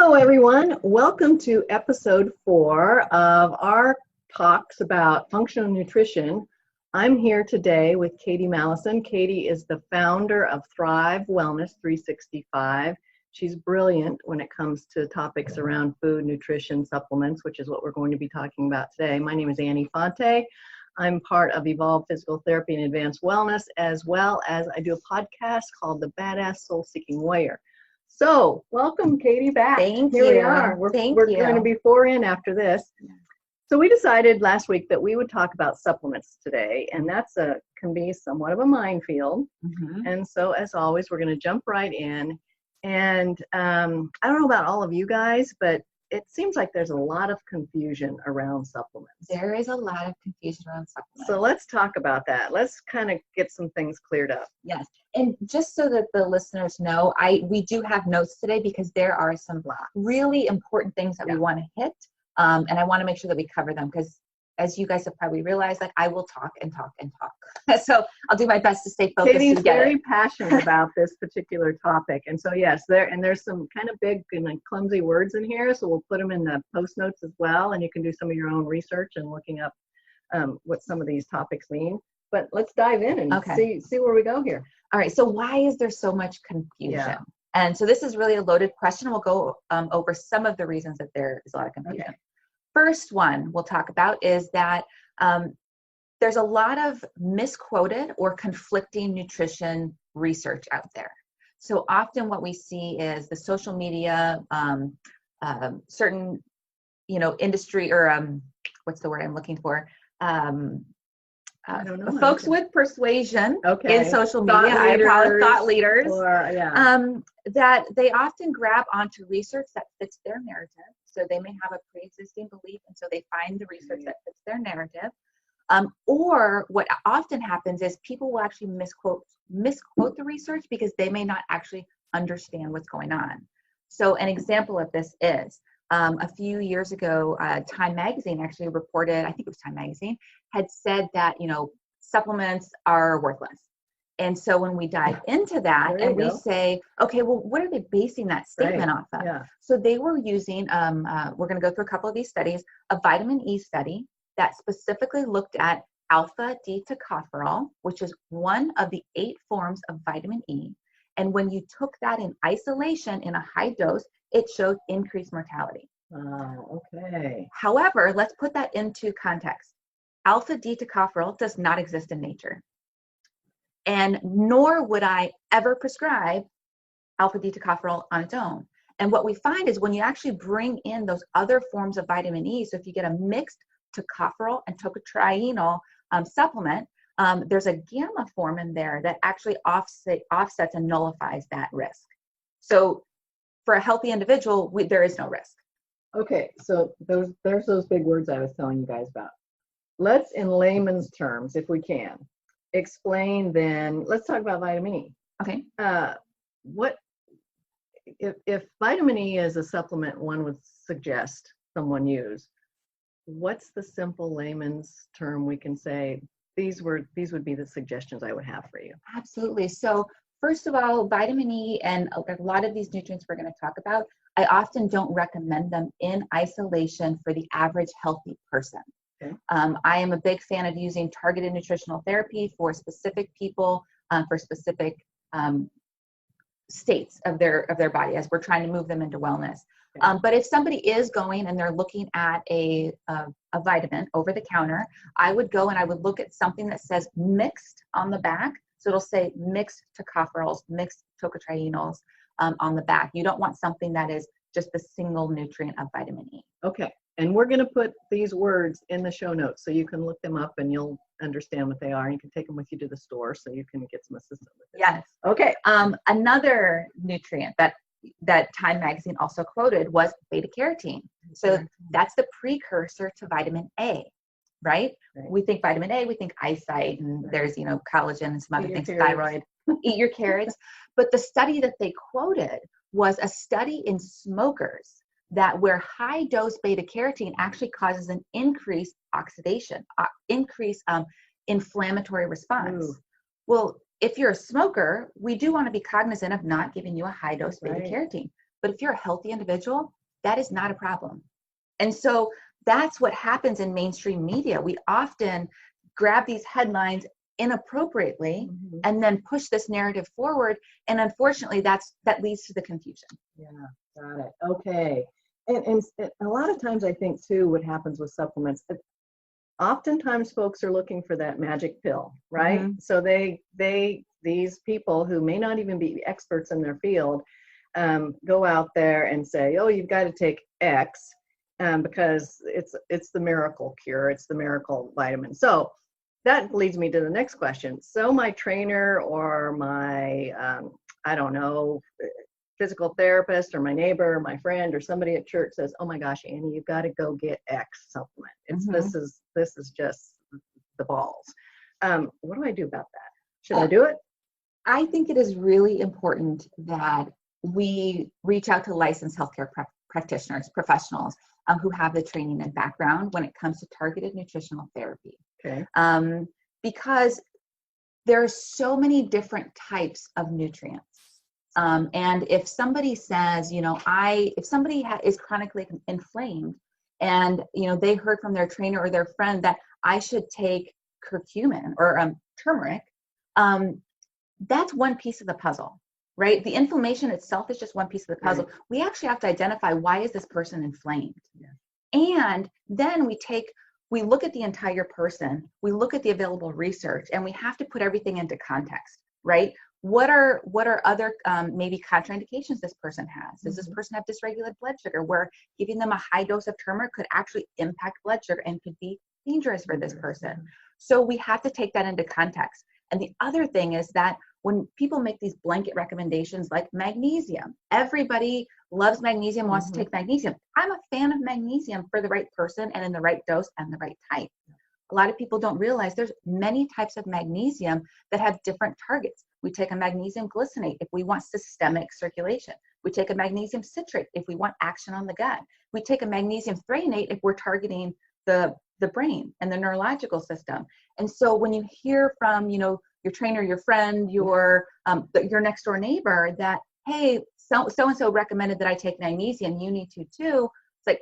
Hello, everyone. Welcome to episode 4 of our talks about functional nutrition. I'm here today with Katie Mallinson. Katie is the founder of Thrive Wellness 365. She's brilliant when it comes to topics around food, nutrition, supplements, which is what we're going to be talking about today. My name is Annie Fonte. I'm part of Evolve Physical Therapy and Advanced Wellness, as well as I do a podcast called The Badass Soul Seeking Warrior. So, welcome, Katie, back. Thank Here you. we are. We're going to be 4 in after this. So we decided last week that we would talk about supplements today, and that's can be somewhat of a minefield. And so, as always, we're going to jump right in. And I don't know about all of you guys, but it seems like there's a lot of confusion around supplements. There is a lot of confusion around supplements. So let's talk about that. Let's kind of get some things cleared up. Yes. And just so that the listeners know, we do have notes today because there are some really important things that we want to hit. And I want to make sure that we cover them because, as you guys have probably realized, like I will talk and talk and talk. So I'll do my best to stay focused. Katie's very passionate about this particular topic. And so, yes, there's some kind of big and clumsy words in here. So we'll put them in the post notes as well. And you can do some of your own research and looking up what some of these topics mean. But let's dive in and see where we go here. All right. So why is there so much confusion? Yeah. And so this is really a loaded question. We'll go over some of the reasons that there is a lot of confusion. Okay. First one we'll talk about is that there's a lot of misquoted or conflicting nutrition research out there. So often what we see is the social media, certain, industry or what's the word I'm looking for? I don't know. Folks with persuasion in social media, thought leaders, that they often grab onto research that fits their narrative. So they may have a pre-existing belief, and so they find the research that fits their narrative. Or what often happens is people will actually misquote the research because they may not actually understand what's going on. So an example of this is a few years ago, Time Magazine actually reported, I think it was Time Magazine, had said that, supplements are worthless. And so when we dive into that and we say, okay, well, what are they basing that statement off of? Yeah. So they were using, we're going to go through a couple of these studies, a vitamin E study that specifically looked at alpha-d-tocopherol, which is one of the 8 forms of vitamin E. And when you took that in isolation in a high dose, it showed increased mortality. Okay. However, let's put that into context. Alpha-d-tocopherol does not exist in nature. And nor would I ever prescribe alpha-d-tocopherol on its own. And what we find is when you actually bring in those other forms of vitamin E, so if you get a mixed tocopherol and tocotrienol supplement, there's a gamma form in there that actually offsets and nullifies that risk. So for a healthy individual, there is no risk. Okay, so there's those big words I was telling you guys about. Let's, in layman's terms, if we can, explain then, let's talk about vitamin E. Okay. What if vitamin E is a supplement one would suggest someone use, what's the simple layman's term we can say, these would be the suggestions I would have for you? Absolutely. So first of all, vitamin E and a lot of these nutrients we're going to talk about, I often don't recommend them in isolation for the average healthy person. Okay. I am a big fan of using targeted nutritional therapy for specific people, for specific states of their body as we're trying to move them into wellness. Okay. But if somebody is going and they're looking at a vitamin over the counter, I would go and I would look at something that says mixed on the back. So it'll say mixed tocopherols, mixed tocotrienols on the back. You don't want something that is just the single nutrient of vitamin E. Okay. And we're going to put these words in the show notes so you can look them up and you'll understand what they are. And you can take them with you to the store so you can get some assistance with it. Yes. Okay. Another nutrient that Time Magazine also quoted was beta-carotene. So that's the precursor to vitamin A, right? We think vitamin A, we think eyesight, and there's, collagen and some other things, thyroid. Eat your carrots. But the study that they quoted was a study in smokers that where high dose beta-carotene actually causes an increased oxidation, increased inflammatory response. Ooh. Well, if you're a smoker, we do want to be cognizant of not giving you a high dose beta-carotene. But if you're a healthy individual, that is not a problem. And so that's what happens in mainstream media. We often grab these headlines inappropriately and then push this narrative forward. And unfortunately, that leads to the confusion. Yeah, got it. Okay. And a lot of times I think too, what happens with supplements, oftentimes folks are looking for that magic pill, right? So these people who may not even be experts in their field, go out there and say, oh, you've got to take X, because it's the miracle cure, it's the miracle vitamin. So that leads me to the next question. So my trainer or my, I don't know, physical therapist or my neighbor or my friend or somebody at church says, oh my gosh, Annie, you've got to go get X supplement. This is just the balls. What do I do about that? Should I do it? I think it is really important that we reach out to licensed healthcare practitioners, professionals who have the training and background when it comes to targeted nutritional therapy. Okay. Because there are so many different types of nutrients. And if somebody says, if somebody is chronically inflamed and, they heard from their trainer or their friend that I should take curcumin or turmeric, that's one piece of the puzzle, right? The inflammation itself is just one piece of the puzzle. Right. We actually have to identify, why is this person inflamed? Yeah. And then we look at the entire person, we look at the available research, and we have to put everything into context, right? What are other maybe contraindications this person has? Does this person have dysregulated blood sugar, where giving them a high dose of turmeric could actually impact blood sugar and could be dangerous for this person? So we have to take that into context. And the other thing is that when people make these blanket recommendations like magnesium, everybody loves magnesium, wants to take magnesium. I'm a fan of magnesium for the right person and in the right dose and the right type. A lot of people don't realize there's many types of magnesium that have different targets. We take a magnesium glycinate if we want systemic circulation. We take a magnesium citrate if we want action on the gut. We take a magnesium threonate if we're targeting the brain and the neurological system. And so when you hear from, your trainer, your friend, your next door neighbor that, hey, so-and-so recommended that I take magnesium, you need to too. It's like,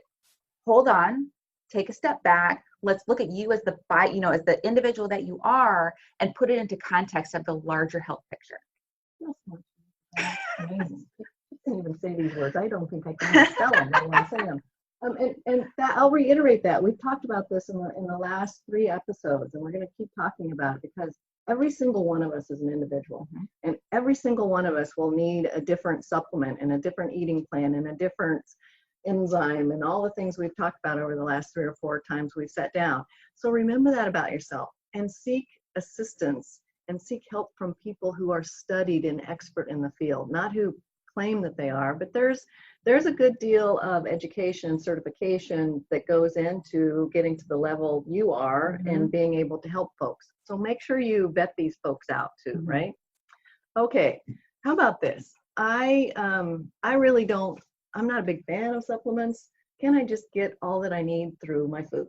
hold on, take a step back. Let's look at you as as the individual that you are, and put it into context of the larger health picture. Amazing. I can't even say these words. I don't think I can even spell them. I want to say them. And that, I'll reiterate that. We've talked about this in the last 3 episodes, and we're going to keep talking about it, because every single one of us is an individual, and every single one of us will need a different supplement and a different eating plan and a different enzyme and all the things we've talked about over the last 3 or 4 times we've sat down. So remember that about yourself, and seek assistance and seek help from people who are studied and expert in the field, not who claim that they are, but there's a good deal of education and certification that goes into getting to the level you are and being able to help folks. So make sure you vet these folks out too, right? Okay, how about this? I'm not a big fan of supplements. Can I just get all that I need through my food?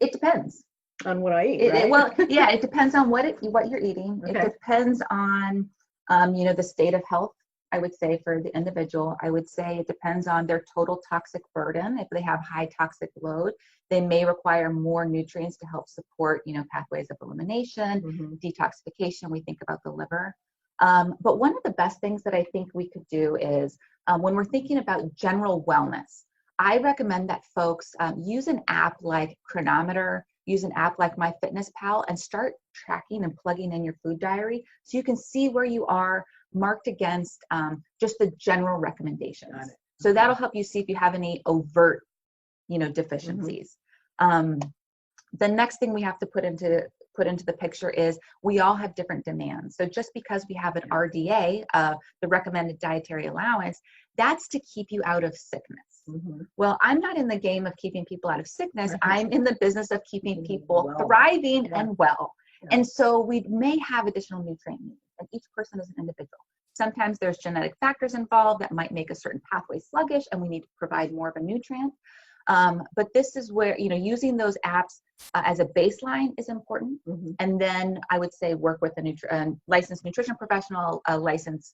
It depends on what I eat, right? It depends on what you're eating. Okay. It depends on, the state of health, I would say, for the individual. I would say it depends on their total toxic burden. If they have high toxic load, they may require more nutrients to help support, pathways of elimination, detoxification. We think about the liver. But one of the best things that I think we could do is when we're thinking about general wellness, I recommend that folks use an app like Chronometer, use an app like MyFitnessPal, and start tracking and plugging in your food diary so you can see where you are marked against just the general recommendations. So that'll help you see if you have any overt, deficiencies. The next thing we have to put into the picture is we all have different demands. So just because we have an RDA, the recommended dietary allowance, that's to keep you out of sickness. Well, I'm not in the game of keeping people out of sickness. I'm in the business of keeping people thriving and well. And so we may have additional nutrient needs, and each person is an individual. Sometimes there's genetic factors involved that might make a certain pathway sluggish, and we need to provide more of a nutrient. But this is where, using those apps as a baseline is important. And then I would say work with a licensed nutrition professional, a licensed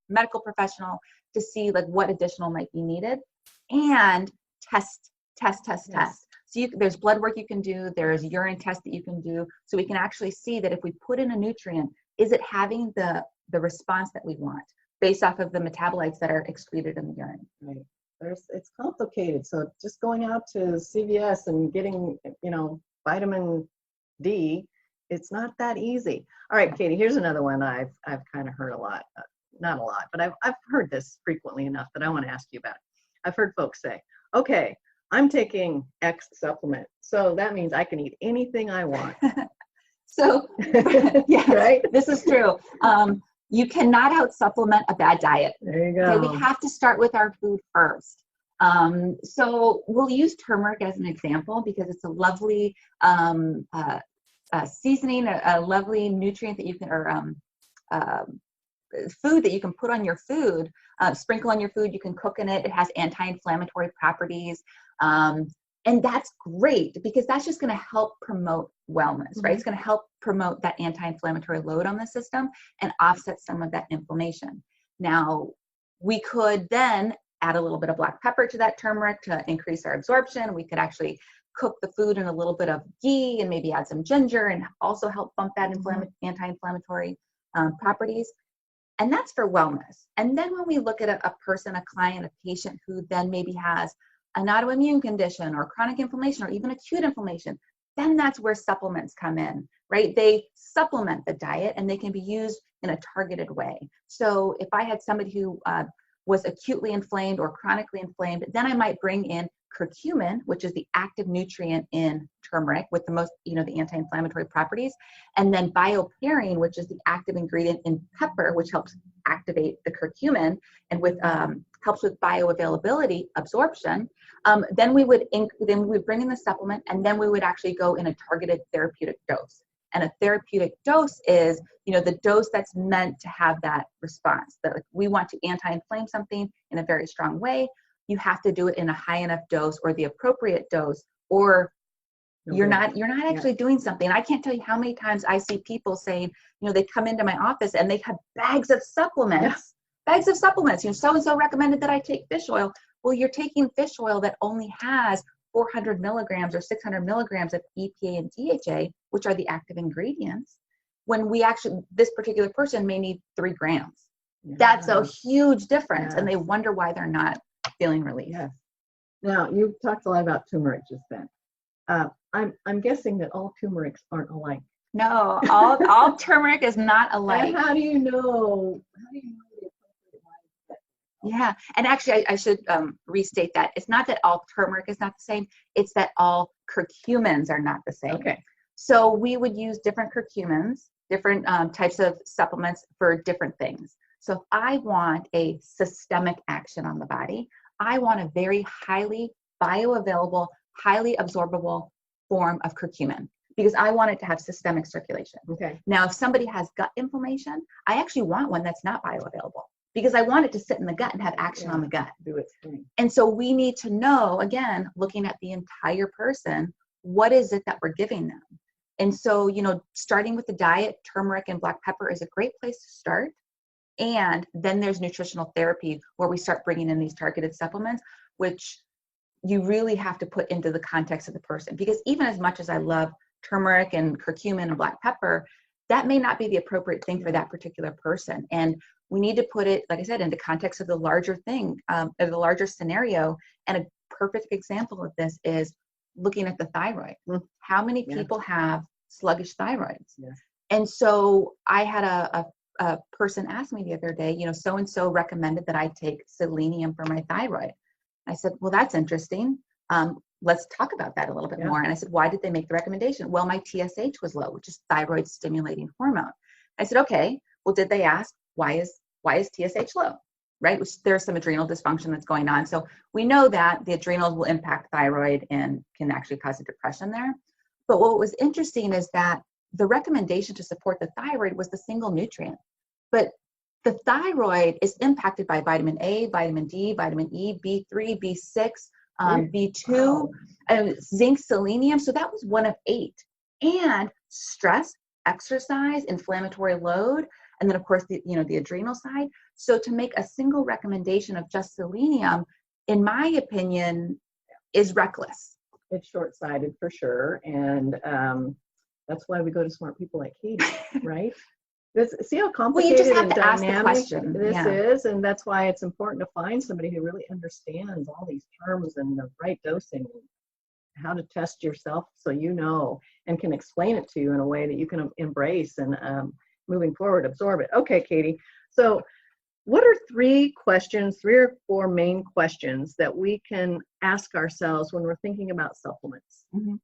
medical professional to see like what additional might be needed, and test. So there's blood work you can do, there's urine tests that you can do, so we can actually see that if we put in a nutrient, is it having the response that we want based off of the metabolites that are excreted in the urine. Right. It's complicated. So just going out to CVS and getting, vitamin D, it's not that easy. All right, Katie, here's another one I've kind of heard a lot. Not a lot, but I've heard this frequently enough that I want to ask you about it. I've heard folks say, okay, I'm taking X supplement, so that means I can eat anything I want. So, yes, right? This is true. You cannot out-supplement a bad diet. There you go. Okay, we have to start with our food first. So we'll use turmeric as an example because it's a lovely seasoning, a lovely nutrient that you can, or food that you can put on your food, sprinkle on your food, you can cook in it. It has anti-inflammatory properties. And that's great because that's just going to help promote wellness, right? It's going to help promote that anti-inflammatory load on the system and offset some of that inflammation. Now, we could then add a little bit of black pepper to that turmeric to increase our absorption. We could actually cook the food in a little bit of ghee and maybe add some ginger and also help bump that anti-inflammatory properties. And that's for wellness. And then when we look at a person, a client, a patient who then maybe has an autoimmune condition or chronic inflammation or even acute inflammation, then that's where supplements come in, right? They supplement the diet and they can be used in a targeted way. So if I had somebody who was acutely inflamed or chronically inflamed, then I might bring in curcumin, which is the active nutrient in turmeric with the most, the anti-inflammatory properties, and then bioperine, which is the active ingredient in pepper, which helps activate the curcumin and with helps with bioavailability, absorption. Then we would bring in the supplement, and then we would actually go in a targeted therapeutic dose. And a therapeutic dose is, the dose that's meant to have that response. That we want to anti-inflame something in a very strong way. You have to do it in a high enough dose or the appropriate dose, or you're not actually doing something. I can't tell you how many times I see people saying, they come into my office and they have bags of supplements. Bags of supplements. So-and-so recommended that I take fish oil. Well, you're taking fish oil that only has 400 milligrams or 600 milligrams of EPA and DHA, which are the active ingredients, when this particular person may need 3 grams. Yeah. That's a huge difference. Yes. And they wonder why they're not feeling relief. Yes. Now, you've talked a lot about turmeric just then. I'm guessing that all turmerics aren't alike. No, all turmeric is not alike. And how do you know the appropriate one? Yeah, and actually I should restate that. It's not that all turmeric is not the same, it's that all curcumins are not the same. Okay. So we would use different curcumins, different types of supplements for different things. So if I want a systemic action on the body, I want a very highly bioavailable, highly absorbable form of curcumin because I want it to have systemic circulation. Okay. Now, if somebody has gut inflammation, I actually want one that's not bioavailable because I want it to sit in the gut and have action on the gut. Do its thing. And so we need to know, again, looking at the entire person, what is it that we're giving them? And so, starting with the diet, turmeric and black pepper is a great place to start. And then there's nutritional therapy where we start bringing in these targeted supplements, which you really have to put into the context of the person. Because even as much as I love turmeric and curcumin and black pepper, that may not be the appropriate thing for that particular person. And we need to put it, like I said, into context of the larger thing, of the larger scenario. And a perfect example of this is looking at the thyroid. How many people have sluggish thyroids? Yes. And so I had a person asked me the other day, so-and-so recommended that I take selenium for my thyroid. I said, well, that's interesting. Let's talk about that a little bit more. And I said, why did they make the recommendation? Well, my TSH was low, which is thyroid stimulating hormone. I said, okay, well, did they ask why is TSH low, right? There's some adrenal dysfunction that's going on. So we know that the adrenals will impact thyroid and can actually cause a depression there. But what was interesting is that the recommendation to support the thyroid was the single nutrient. But the thyroid is impacted by vitamin A, vitamin D, vitamin E, B3, B6, B2, zinc, selenium. So that was one of 8. And stress, exercise, inflammatory load, and then of course the adrenal side. So to make a single recommendation of just selenium, in my opinion, is reckless. It's short-sighted for sure. And that's why we go to smart people like Katie, right? See how complicated and dynamic this is, and that's why it's important to find somebody who really understands all these terms and the right dosing, and how to test yourself so you know, and can explain it to you in a way that you can embrace and moving forward, absorb it. Okay, Katie. So what are 3 or 4 main questions that we can ask ourselves when we're thinking about supplements? Mm-hmm.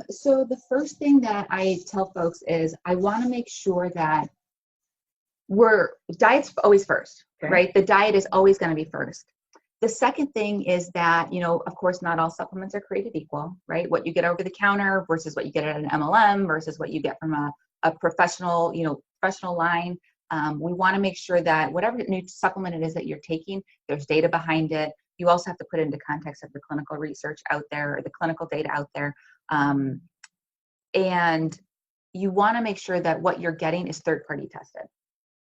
So the first thing that I tell folks is I want to make sure that diet's always first, right? The diet is always going to be first. The second thing is that, of course, not all supplements are created equal, right? What you get over the counter versus what you get at an MLM versus what you get from a professional, professional line. We want to make sure that whatever new supplement it is that you're taking, there's data behind it. You also have to put it into context of the clinical research out there, or the clinical data out there. And you want to make sure that what you're getting is third-party tested,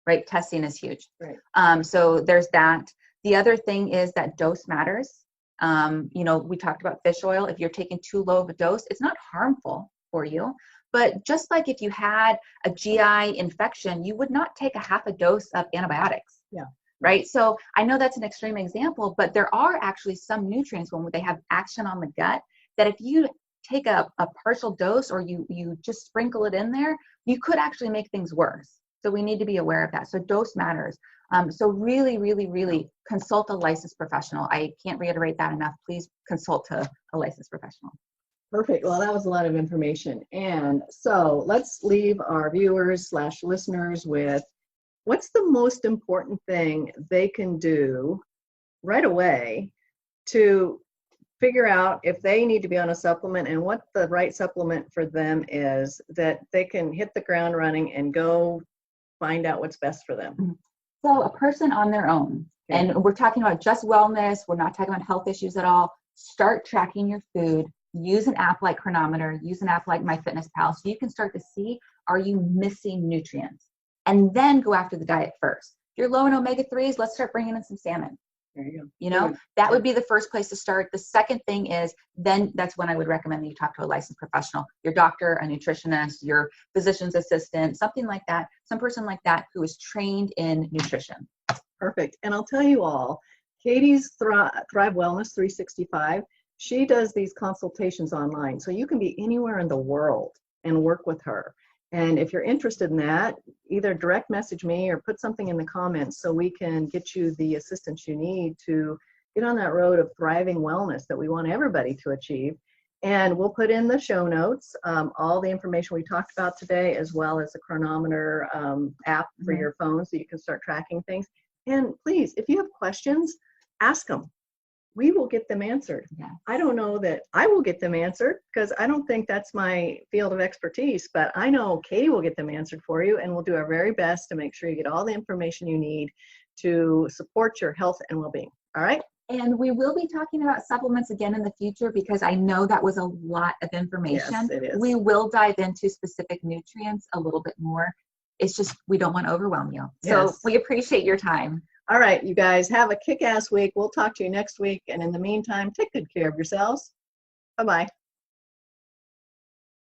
right? Testing is huge. Right. So there's that. The other thing is that dose matters. We talked about fish oil. If you're taking too low of a dose, it's not harmful for you. But just like if you had a GI infection, you would not take a half a dose of antibiotics. Yeah. Right. So I know that's an extreme example, but there are actually some nutrients when they have action on the gut that if you take a partial dose or you just sprinkle it in there, you could actually make things worse. So we need to be aware of that. So dose matters. So really, really, really consult a licensed professional. I can't reiterate that enough. Please consult a licensed professional. Perfect. Well, that was a lot of information. And so let's leave our viewers/listeners with what's the most important thing they can do right away to figure out if they need to be on a supplement and what the right supplement for them is, that they can hit the ground running and go find out what's best for them. So a person on their own, and we're talking about just wellness, we're not talking about health issues at all. Start tracking your food. Use an app like Chronometer, use an app like MyFitnessPal, so you can start to see, are you missing nutrients? And then go after the diet first. If you're low in omega-3s, let's start bringing in some salmon. There you go. That would be the first place to start. The second thing is, then that's when I would recommend that you talk to a licensed professional, your doctor, a nutritionist, your physician's assistant, something like that, some person like that who is trained in nutrition. Perfect. And I'll tell you all, Katie's Thrive Wellness 365, she does these consultations online. So you can be anywhere in the world and work with her. And if you're interested in that, either direct message me or put something in the comments so we can get you the assistance you need to get on that road of thriving wellness that we want everybody to achieve. And we'll put in the show notes all the information we talked about today, as well as a Chronometer app for your phone so you can start tracking things. And please, if you have questions, ask them. We will get them answered. Yeah. I don't know that I will get them answered because I don't think that's my field of expertise, but I know Katie will get them answered for you, and we'll do our very best to make sure you get all the information you need to support your health and well-being. All right? And we will be talking about supplements again in the future because I know that was a lot of information. Yes, it is. We will dive into specific nutrients a little bit more. It's just we don't want to overwhelm you. So we appreciate your time. All right, you guys, have a kick-ass week. We'll talk to you next week. And in the meantime, take good care of yourselves. Bye-bye.